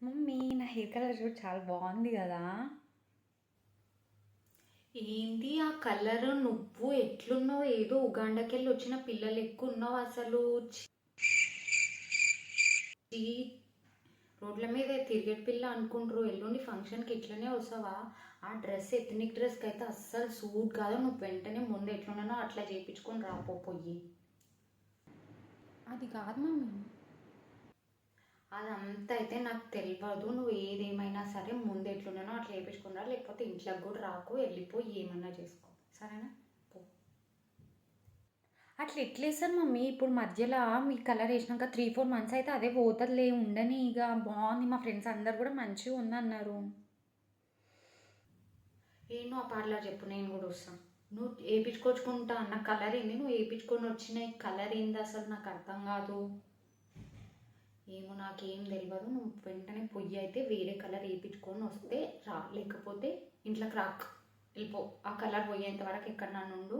Mummy నా hair colour చూడు చాలా బాగుంది కదా. ఏంది ఆ కలర్? నువ్వు ఎట్లున్నావు? ఏదో ఉగాండాకెళ్ళి వచ్చిన పిల్లలు ఎక్కువ ఉన్నావు అసలు. ఛీ, రోడ్ల మీద తిరిగేటి పిల్ల అనుకుంటారు. ఎల్లుండి ఫంక్షన్కి ఇట్లనే వస్తావా? ఆ డ్రెస్ ఎథనిక్ డ్రెస్కి అయితే అస్సలు సూట్ కాదు. నువ్వు వెంటనే ముందు ఎట్లున్నానో అట్లా చేయించుకొని రాపోయి. అది కాదు మమ్మీ. అదంతా అయితే నాకు తెలియదు. నువ్వు ఏదేమైనా సరే ముందు ఎట్లున్నానో అట్లా చేయించుకుని రా, లేకపోతే ఇంట్లోకి కూడా రాకు, వెళ్ళిపోయి ఏమన్నా చేసుకో, సరేనా? పో. అట్లా ఎట్లేస్తారు మమ్మీ? ఇప్పుడు మధ్యలో మీ కలర్ వేసినాక 3-4 మంత్స్ అయితే అదే పోతుందిలే, ఉండని. ఇక బాగుంది, మా ఫ్రెండ్స్ అందరు కూడా మంచిగా ఉందన్నారు. ఏం నువ్వు ఆ పార్లర్ చెప్పు, నేను కూడా వస్తాను. నువ్వు వేయించుకొచ్చుకుంటా అన్న కలర్ ఏంది? నువ్వు వేయించుకొని వచ్చిన కలర్ ఏంది అసలు? నాకు అర్థం కాదు. ఏమో నాకేం తెలియదు. నువ్వు వెంటనే పొయ్యి అయితే వేరే కలర్ వేయించుకొని వస్తే రా, లేకపోతే ఇంట్లోకి రాక్, వెళ్ళిపో. ఆ కలర్ పోయేంత వరకు ఎక్కడ నన్ను.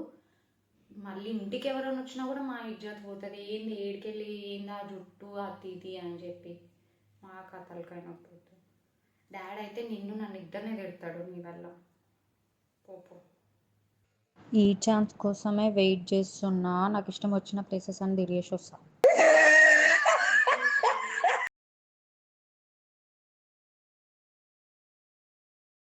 మళ్ళీ ఇంటికి ఎవరైనా వచ్చినా కూడా మా ఇజ్జత్ పోతుంది. ఏంది ఏడికెళ్ళి ఏంది ఆ జుట్టు అతి ఇది అని చెప్పి మా కథలకైనా పోతుంది. డాడీ అయితే నన్ను ఇద్దరినే తిడతాడు నీ వల్ల. పో. ఈ ఛాన్స్ కోసమే వెయిట్ చేస్తున్నా. నాకు ఇష్టం వచ్చిన ప్లేసెస్ అని తిరిగేసి వస్తా.